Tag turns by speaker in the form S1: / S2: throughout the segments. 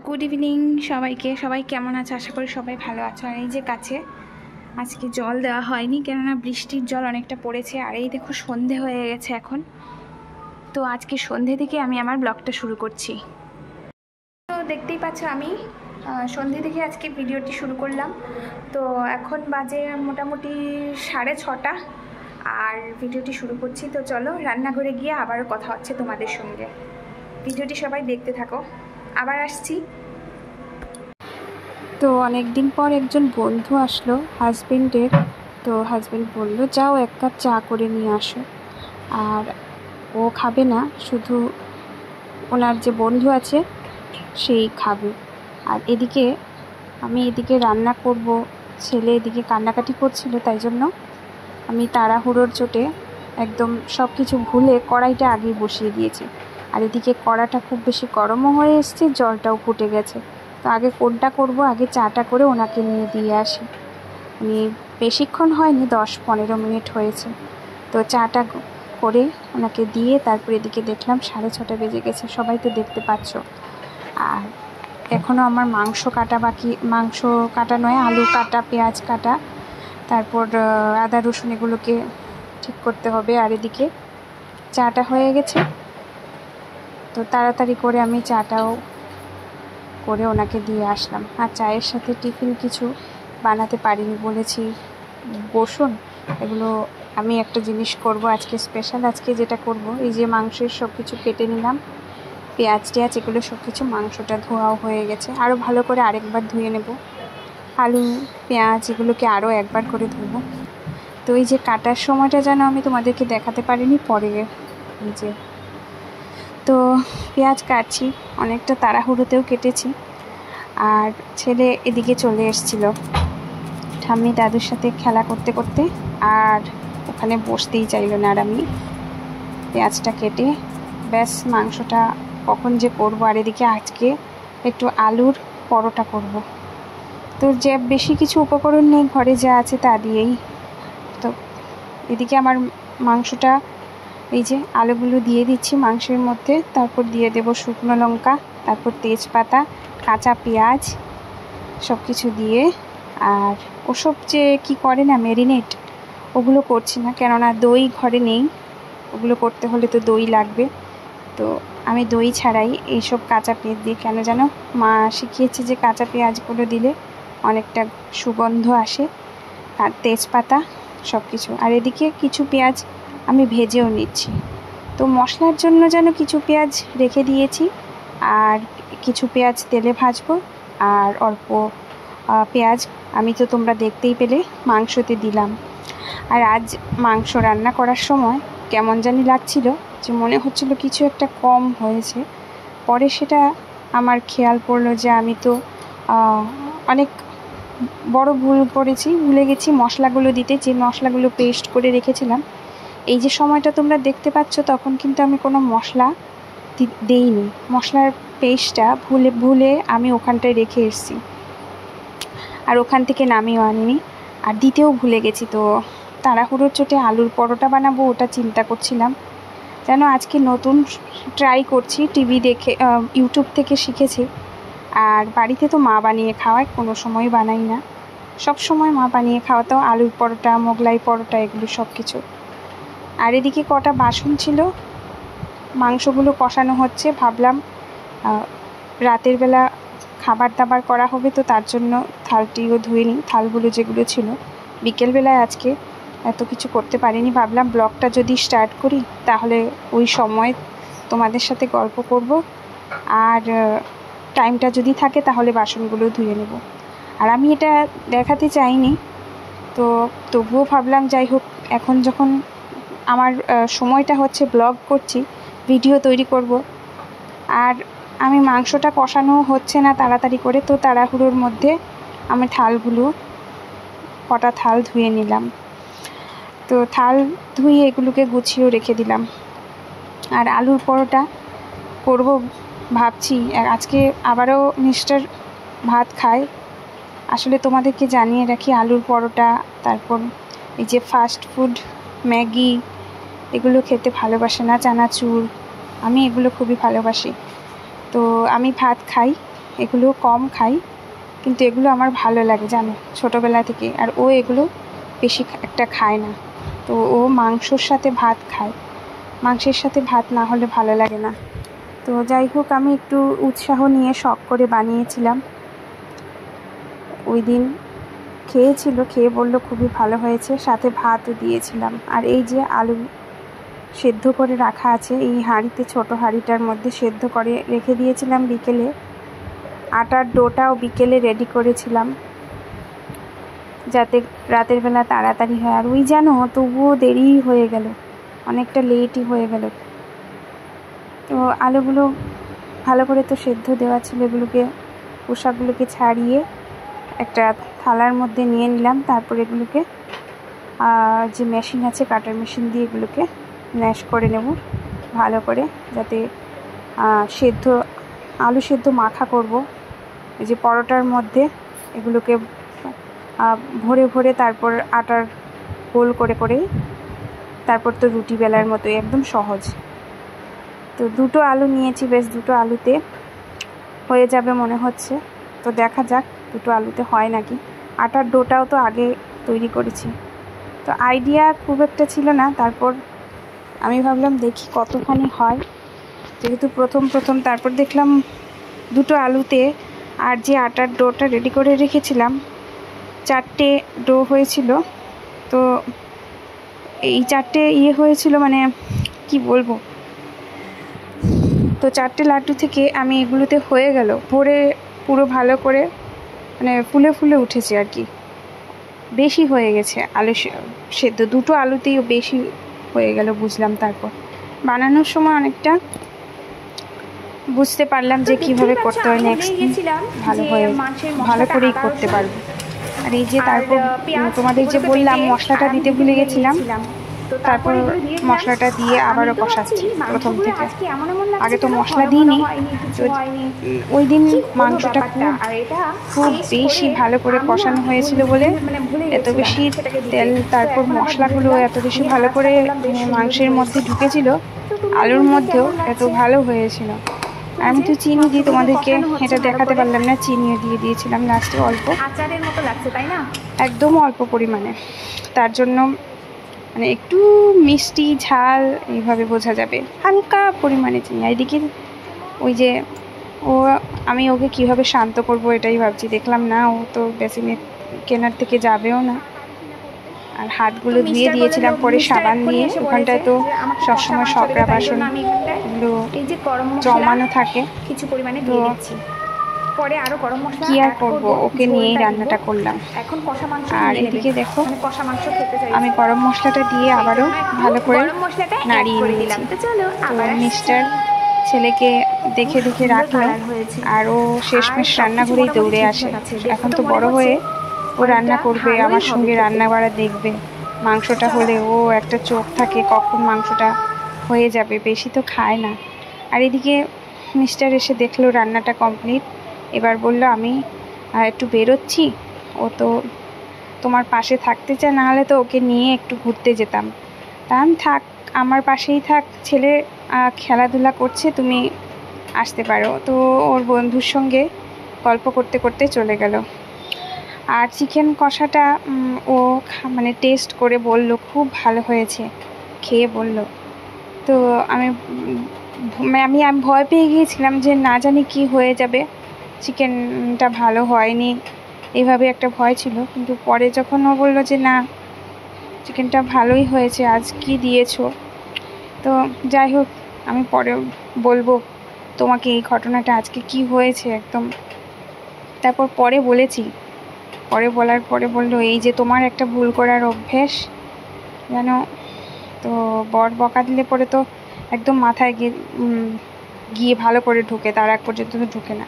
S1: Good evening সবাইকে। সবাই কেমন আছে? আশা করি সবাই ভালো আছো। আর এই যে কাছে আজকে জল দেওয়া হয়নি, কেননা বৃষ্টির জল অনেকটা পড়েছে। আর এই দেখো সন্ধে হয়ে গেছে এখন। তো আজকে সন্ধে থেকে আমি আমার ব্লগটা শুরু করছি। তো দেখতেই পাচ্ছ আমি সন্ধে থেকে আজকে ভিডিওটি শুরু করলাম। তো এখন বাজে মোটামুটি 6:30 আর ভিডিওটি শুরু করছি। তো চলো রান্নাঘরে গিয়ে আবারও কথা হচ্ছে তোমাদের সঙ্গে। ভিডিওটি সবাই দেখতে থাকো, আবার আসছি। তো অনেক দিন পর একজন বন্ধু আসলো হাজবেন্ডের। তো হাজবেন্ড বললো যাও এক কাপ চা করে নিয়ে আসো। আর ও খাবে না, শুধু ওনার যে বন্ধু আছে সেই খাবে। আর এদিকে আমি রান্না করব, ছেলে এদিকে কান্নাকাটি করছিল, তাই জন্য আমি তাড়াহুড়োর চোটে একদম সব কিছু ভুলে কড়াইটা আগেই বসিয়ে দিয়েছি। আর এদিকে কড়াটা খুব বেশি গরমও হয়ে এসছে, জলটাও ফুটে গেছে। তো আগে কোনটা করব, আগে চাটা করে ওনাকে নিয়ে দিয়ে আসি। বেশিক্ষণ হয়নি, 10-15 মিনিট হয়েছে। তো চাটা করে ওনাকে দিয়ে তারপর এদিকে দেখলাম 6:30 বেজে গেছে, সবাই তো দেখতে পাচ্ছ। আর এখনও আমার মাংস কাটা বাকি, মাংস কাটা নয়, আলু কাটা, পেঁয়াজ কাটা, তারপর আদা রসুন এগুলোকে ঠিক করতে হবে। আর এদিকে চাটা হয়ে গেছে, তো তাড়াতাড়ি করে আমি চাটাও করে ওনাকে দিয়ে আসলাম। আর চায়ের সাথে টিফিন কিছু বানাতে পারিনি, বলেছি বসুন, এগুলো আমি একটা জিনিস করব আজকে স্পেশাল। আজকে যেটা করব, এই যে মাংসের সব কিছু কেটে নিলাম, পেঁয়াজ টেয়াজ এগুলো সব কিছু, মাংসটা ধোয়াও হয়ে গেছে, আরও ভালো করে আরেকবার ধুয়ে নেব। আলু পেঁয়াজ এগুলোকে আরও একবার করে ধুবো। তো এই যে কাটার সময়টা যেন আমি তোমাদেরকে দেখাতে পারিনি, পরে এই যে তো পেঁয়াজ কাটছি, অনেকটা তাড়াহুড়োতেও কেটেছি। আর ছেলে এদিকে চলে এসেছিল ঠাম্মি দাদুর সাথে খেলা করতে করতে, আর ওখানে বসতেই চাইল না। আর আমি পেঁয়াজটা কেটে ব্যাস মাংসটা কখন যে করবো। আর এদিকে আজকে একটু আলুর পরোটা করব। তো যে বেশি কিছু উপকরণ নেই, ঘরে যা আছে তা দিয়েই। তো এদিকে আমার মাংসটা, এই যে আলুগুলো দিয়ে দিচ্ছি মাংসের মধ্যে, তারপর দিয়ে দেব শুকনো লঙ্কা, তারপর তেজপাতা, কাঁচা পেঁয়াজ সব কিছু দিয়ে। আর ওসব যে কি করে না ম্যারিনেট, ওগুলো করছি না, কেননা দই ঘরে নেই, ওগুলো করতে হলে তো দই লাগবে। তো আমি দই ছাড়াই এইসব কাঁচা পেঁয়াজ দিয়ে, কেন যেন মা শিখিয়েছে যে কাঁচা পেঁয়াজগুলো দিলে অনেকটা সুগন্ধ আসে, আর তেজপাতা সব কিছু। আর এদিকে কিছু পেঁয়াজ আমি ভেজেও নিচ্ছি। তো মশলার জন্য যেন কিছু পেঁয়াজ রেখে দিয়েছি, আর কিছু পেঁয়াজ তেলে ভাজবো। আর অল্প পেঁয়াজ আমি তো তোমরা দেখতেই পেলে মাংসতে দিলাম। আর আজ মাংস রান্না করার সময় কেমন জানি লাগছিল, যে মনে হচ্ছিল কিছু একটা কম হয়েছে। পরে সেটা আমার খেয়াল পড়লো যে আমি তো অনেক বড় ভুল করেছি, ভুলে গেছি মশলাগুলো দিতে, যে মশলাগুলো পেস্ট করে রেখেছিলাম। এই যে সময়টা তোমরা দেখতে পাচ্ছ, তখন কিন্তু আমি কোনো মশলা দেইনি, মশলার পেস্টটা ভুলে আমি ওখানটায় রেখে এসেছি, আর ওখান থেকে নামিয়েও আনিনি, আর দিতেও ভুলে গেছি। তো তাড়াহুড়োর চোটে আলুর পরোটা বানাবো, ওটা চিন্তা করছিলাম। যেন আজকে নতুন ট্রাই করছি, টিভি দেখে, ইউটিউব থেকে শিখেছি। আর বাড়িতে তো মা বানিয়ে খাওয়ায়, কোনো সময় বানাই না, সব সময় মা বানিয়ে খাওয়াতো আলুর পরোটা, মোগলাই পরোটা এগুলো সব কিছু। আর এদিকে কটা বাসন ছিল, মাংসগুলো কষানো হচ্ছে। ভাবলাম রাতের বেলা খাবার দাবার করা হবে, তো তার জন্য থালটিও ধুয়ে নিই, থালগুলো যেগুলো ছিল। বিকেলবেলায় আজকে এত কিছু করতে পারিনি, ভাবলাম ব্লগটা যদি স্টার্ট করি তাহলে ওই সময় তোমাদের সাথে গল্প করব, আর টাইমটা যদি থাকে তাহলে বাসনগুলো ধুয়ে নেব। আর আমি এটা দেখাতে চাইনি, তো তবুও ভাবলাম যাই হোক, এখন যখন আমার সময়টা হচ্ছে, ব্লগ করছি, ভিডিও তৈরি করব। আর আমি মাংসটা কষানো হচ্ছে না তাড়াতাড়ি করে, তো তাড়াহুড়োর মধ্যে আমি কটা থাল ধুয়ে নিলাম। তো থাল ধুয়ে এগুলোকে গুছিয়েও রেখে দিলাম। আর আলুর পরোটা করব ভাবছি। আজকে আবারও মিস্টার ভাত খায়। আসলে তোমাদেরকে জানিয়ে রাখি, আলুর পরোটা, তারপর এই যে ফাস্ট ফুড ম্যাগি এগুলো খেতে ভালোবাসে না, চানাচুর, আমি এগুলো খুবই ভালোবাসি। তো আমি ভাত খাই, এগুলো কম খাই, কিন্তু এগুলো আমার ভালো লাগে জানো ছোটোবেলা থেকে। আর ও এগুলো বেশি একটা খায় না, তো ও মাংসর সাথে ভাত খায়, মাংসের সাথে ভাত না হলে ভালো লাগে না। তো যাই হোক, আমি একটু উৎসাহ নিয়ে শখ করে বানিয়েছিলাম। ওই দিন খেয়েছিল, খেয়ে বলল খুবই ভালো হয়েছে, সাথে ভাতও দিয়েছিলাম। আর এই যে আলু সেদ্ধ করে রাখা আছে এই হাঁড়িতে, ছোট হাঁড়িটার মধ্যে সেদ্ধ করে রেখে দিয়েছিলাম বিকেলে। আটার ডোটাও বিকেলে রেডি করেছিলাম যাতে রাতের বেলা তাড়াতাড়ি হয়। আর ওই জানো তবুও দেরি হয়ে গেল, অনেকটা লেটই হয়ে গেল। তো আলুগুলো ভালো করে তো সেদ্ধ দেওয়া ছিল, এগুলোকে পোশাকগুলোকে ছাড়িয়ে একটা থালার মধ্যে নিয়ে নিলাম। তারপর এগুলোকে যে মেশিন আছে, কাটার মেশিন দিয়ে এগুলোকে ম্যাশ করে নেব ভালো করে, যাতে সেদ্ধ আলু সেদ্ধ মাখা করব। এই যে পরোটার মধ্যে এগুলোকে ভরে ভরে তারপর আটার গোল করে করে, তারপর তো রুটি বেলার মতোই একদম সহজ। তো দুটো আলু নিয়েছি, বেশ দুটো আলুতে হয়ে যাবে মনে হচ্ছে। তো দেখা যাক দুটো আলুতে হয় নাকি। আটার ডোটাও তো আগে তৈরি করেছি, তো আইডিয়া খুব একটা ছিল না। তারপর আমি ভাবলাম দেখি কতখানি হয়, যেহেতু প্রথম। তারপর দেখলাম দুটো আলুতে আর যে আটার ডোটা রেডি করে রেখেছিলাম 4টে ডো হয়েছিল। তো এই 4টে হয়েছিল, মানে কি বলবো, তো 4টে লাড্ডু থেকে আমি এগুলোতে হয়ে গেল ভরে পুরো ভালো করে, মানে ফুলে ফুলে উঠেছে আর কি, বেশি হয়ে গেছে আলু সেদ্ধ, দুটো আলুতেই বেশি হয়ে গেল বুঝলাম। তারপর বানানোর সময় অনেকটা বুঝতে পারলাম যে কীভাবে করতে হয়, নেক্সট ভালো করেই করতে পারবো। আর এই যে তারপর তোমাদের যে বললাম মশলাটা দিতে ভুলে গেছিলাম, তারপর মশলাটা দিয়ে আবারও কষাচ্ছি প্রথম থেকে। আগে তো মশলা দিইনি, ওই দিন মাংসটা খুব বেশি ভালো করে কষানো হয়েছিল বলে এত বেশি তেল, তারপর মশলাগুলো এত বেশি ভালো করে মাংসের মধ্যে ঢুকেছিল, আলুর মধ্যেও এত ভালো হয়েছিল। আমি তো চিনি দিই, তোমাদেরকে এটা দেখাতে পারলাম না, চিনিও দিয়ে দিয়েছিলাম লাস্টে অল্প,
S2: আচারের মতো লাগছে তাই না,
S1: একদম অল্প পরিমাণে। তার জন্য মানে একটু মিষ্টি ঝাল এইভাবে বোঝা যাবে, হালকা পরিমাণে চিনি। এদিকে ওই যে আমি ওকে কিভাবে শান্ত করব এটাই ভাবছি, দেখলাম না ও তো বেসিনে কেনার থেকে যাবেও না। আর হাতগুলো ধুয়ে দিয়েছিলাম পরে সাবান দিয়ে, ওখানটায় তো সবসময় সকরা বাসন এগুলো জমানো থাকে,
S2: কিছু পরিমাণে দিয়ে দিচ্ছি। পরে আরো গরম মশলা
S1: কি আর করবো, ওকে নিয়েই রান্নাটা করলাম।
S2: এখন কষা মাংস,
S1: আর এদিকে দেখো
S2: কষা মাংস খেতে চাই,
S1: আমি গরম মশলাটা দিয়ে আবারও ভালো করে নাড়িয়ে নিয়েছি। তো মিস্টার ছেলেকে দেখে দেখে রাখলো, আর ও শেষমেশ রান্নাঘরেই দৌড়ে আসে। এখন তো বড় হয়ে ও রান্না করবে, আমার সঙ্গে রান্না করা দেখবে। মাংসটা হলে ও একটা চোখ থাকে কখন মাংসটা হয়ে যাবে, বেশি তো খায় না। আর এদিকে মিস্টার এসে দেখলো রান্নাটা কমপ্লিট, এবার বলল আমি একটু বেরোচ্ছি, ও তো তোমার পাশে থাকতে চায়, নাহলে তো ওকে নিয়ে একটু ঘুরতে যেতাম। তা আমি থাক, আমার পাশেই থাক, ছেলে খেলাধুলা করছে, তুমি আসতে পারো। তো ওর বন্ধুর সঙ্গে গল্প করতে করতে চলে গেল। আর চিকেন কষাটা ও মানে টেস্ট করে বলল খুব ভালো হয়েছে, খেয়ে বলল। তো আমি ভয় পেয়ে গিয়েছিলাম যে না জানি কি হয়ে যাবে, চিকেনটা ভালো হয়নি, এইভাবে একটা ভয় ছিল। কিন্তু পরে যখন ও বললো যে না চিকেনটা ভালোই হয়েছে, আজ কি দিয়েছো, তো যাই হোক আমি পরে বলবো তোমাকে এই ঘটনাটা আজকে কি হয়েছে একদম। তারপর পরে বলেছি, পরে বলার পরে বললো এই যে তোমার একটা ভুল করার অভ্যেস জানো, তো বর বকা দিলে পরে তো একদম মাথায় গিয়ে ভালো করে ঢোকে, তার আগ পর্যন্ত তো ঢোকে না।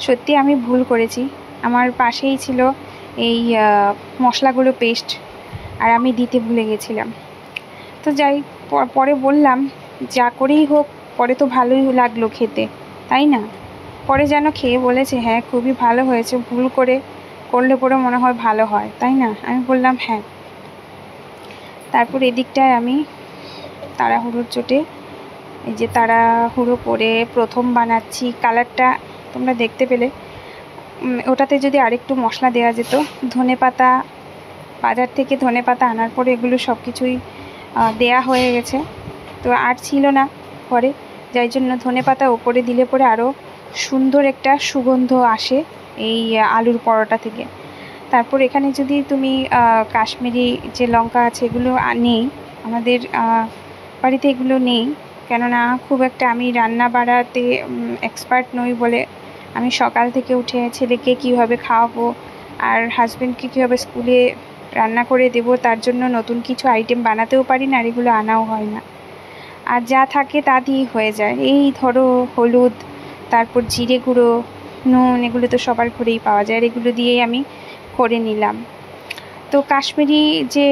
S1: সত্যি আমি ভুল করেছি, আমার পাশেই ছিল এই মশলাগুলো পেস্ট, আর আমি দিতে ভুলে গেছিলাম। তো যাই পরে বললাম যা করেই হোক পরে তো ভালোই লাগলো খেতে, তাই না? পরে যেন খেয়ে বলেছে হ্যাঁ খুবই ভালো হয়েছে, ভুল করলে পরে মনে হয় ভালো হয়, তাই না? আমি বললাম হ্যাঁ। তারপর এদিকটায় আমি তাড়াহুড়োর চোটে এই যে তাড়াহুড়ো করে প্রথম বানাচ্ছি, কালারটা তোমরা দেখতে পেলে। ওটাতে যদি আরেকটু মশলা দেওয়া যেত, ধনেপাতা, বাজার থেকে ধনেপাতা আনার পরে এগুলো সব কিছুই দেয়া হয়ে গেছে, তো আর ছিল না পরে, যাই জন্য ধনেপাতা ওপরে দিলে পরে আরও সুন্দর একটা সুগন্ধ আসে এই আলুর পরোটা থেকে। তারপর এখানে যদি তুমি কাশ্মীরি যে লঙ্কা আছে এগুলো নেই, আমাদের বাড়িতে এগুলো নেই, কেননা খুব একটা আমি রান্না বাড়াতে এক্সপার্ট নই বলে আমি সকাল থেকে উঠে ছেলেকে কীভাবে খাওয়াবো আর হাজব্যান্ডকে কীভাবে স্কুলে রান্না করে দেবো তার জন্য নতুন কিছু আইটেম বানাতেও পারি না, আর এগুলো আনাও হয় না। আর যা থাকে তা দিয়েই হয়ে যায়, এই ধরো হলুদ, তারপর জিরে গুঁড়ো, নুন, এগুলো তো সবার ঘরেই পাওয়া যায়, আর এগুলো দিয়েই আমি করে নিলাম। তো কাশ্মীরি যে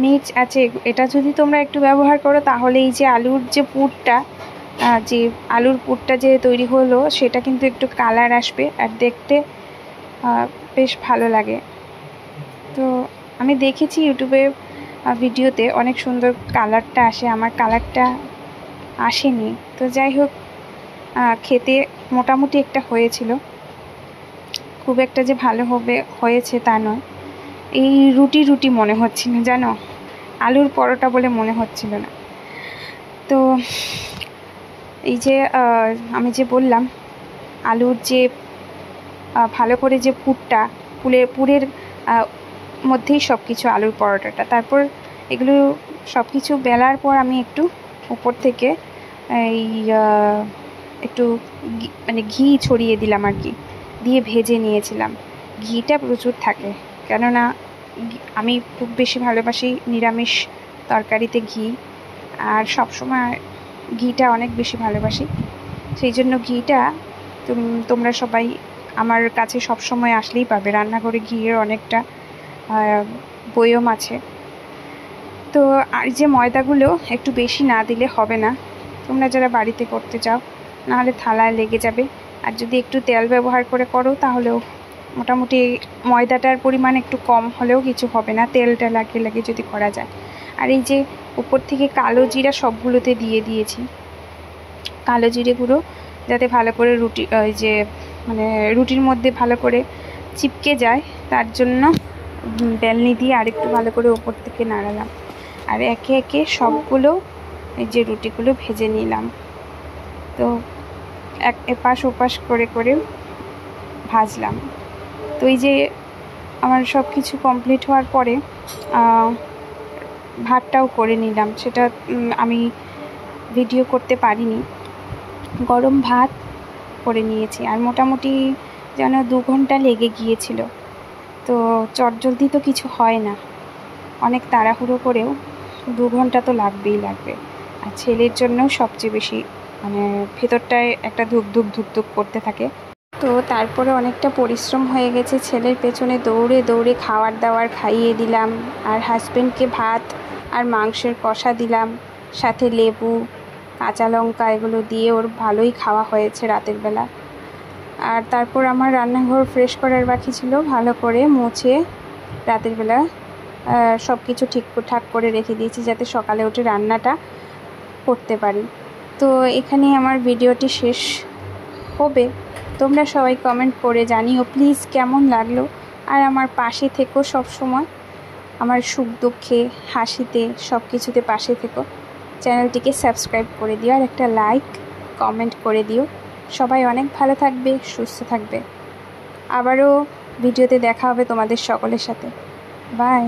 S1: মির্চ আছে এটা যদি তোমরা একটু ব্যবহার করো তাহলে এই যে আলুর যে পুরটা, যে আলুর পুরটা যে তৈরি হলো সেটা কিন্তু একটু কালার আসবে আর দেখতে বেশ ভালো লাগে। তো আমি দেখেছি ইউটিউবে ভিডিওতে অনেক সুন্দর কালারটা আসে, আমার কালারটা আসেনি। তো যাই হোক, খেতে মোটামুটি একটা হয়েছিল, খুব একটা যে ভালো হয়েছে তা নয়। এই রুটি মনে হচ্ছিল জানো, আলুর পরোটা বলে মনে হচ্ছিল না। তো এই যে আমি যে বললাম আলুর যে ভালো করে যে পুরের মধ্যেই সব কিছু আলুর পরোটাটা, তারপর এগুলো সব কিছু বেলার পর আমি একটু উপর থেকে এই একটু মানে ঘি ছড়িয়ে দিলাম আর কি, দিয়ে ভেজে নিয়েছিলাম। ঘিটা প্রচুর থাকে, কেননা আমি খুব বেশি ভালোবাসি নিরামিষ তরকারিতে ঘি, আর সবসময় ঘিটা অনেক বেশি ভালোবাসি, সেই জন্য ঘিটা তোমরা সবাই আমার কাছে সব সময় আসলেই পাবে, রান্নাঘরে ঘিয়ের অনেকটা বয়ম আছে। তো আর যে ময়দাগুলো একটু বেশি না দিলে হবে না, তোমরা যারা বাড়িতে করতে চাও, নাহলে থালায় লেগে যাবে। আর যদি একটু তেল ব্যবহার করে করো তাহলেও মোটামুটি ময়দাটার পরিমাণ একটু কম হলেও কিছু হবে না, তেলটা লাগিয়ে যদি করা যায়। আর এই যে উপর থেকে কালো জিরা সবগুলোতে দিয়ে দিয়েছি, কালো জিরে গুঁড়ো যাতে ভালো করে মানে রুটির মধ্যে ভালো করে চিপকে যায় তার জন্য বেলনি দিয়ে আরেকটু ভালো করে উপর থেকে নাড়ালাম, আর একে একে সবগুলো এই যে রুটিগুলো ভেজে নিলাম। তো এপাশ ওপাশ করে করে ভাজলাম। তো এই যে আমার সব কিছু কমপ্লিট হওয়ার পরে ভাতটাও করে নিলাম, সেটা আমি ভিডিও করতে পারিনি। গরম ভাত করে নিয়েছি, আর মোটামুটি যেন 2 ঘন্টা লেগে গিয়েছিল। তো চটজলদি তো কিছু হয় না, অনেক তাড়াহুড়ো করেও 2 ঘন্টা তো লাগবে। আর ছেলের জন্য সবচেয়ে বেশি মানে ভেতরটায় একটা ধুক করতে থাকে। তো তারপরে অনেকটা পরিশ্রম হয়ে গেছে, ছেলের পেছনে দৌড়ে দৌড়ে খাওয়ার দাওয়ার খাইয়ে দিলাম, আর হাজব্যান্ডকে ভাত আর মাংসের কষা দিলাম, সাথে লেবু, কাঁচা লঙ্কা এগুলো দিয়ে ওর ভালোই খাওয়া হয়েছে রাতের বেলা। আর তারপর আমার রান্নাঘর ফ্রেশ করার বাকি ছিল, ভালো করে মুছে রাতের বেলা সব কিছু ঠিকঠাক করে রেখে দিয়েছি যাতে সকালে উঠে রান্নাটা করতে পারি। তো এখানেই আমার ভিডিওটি শেষ হবে। তোমরা সবাই কমেন্ট করে জানিও প্লিজ কেমন লাগলো, আর আমার পাশে থেকো সব সময়, আমার সুখ দুঃখে হাসিতে সব কিছুতে পাশে থেকো। চ্যানেলটিকে সাবস্ক্রাইব করে দিও, আর একটা লাইক কমেন্ট করে দিও। সবাই অনেক ভালো থাকবে, সুস্থ থাকবে। আবারও ভিডিওতে দেখা হবে তোমাদের সকলের সাথে। বাই।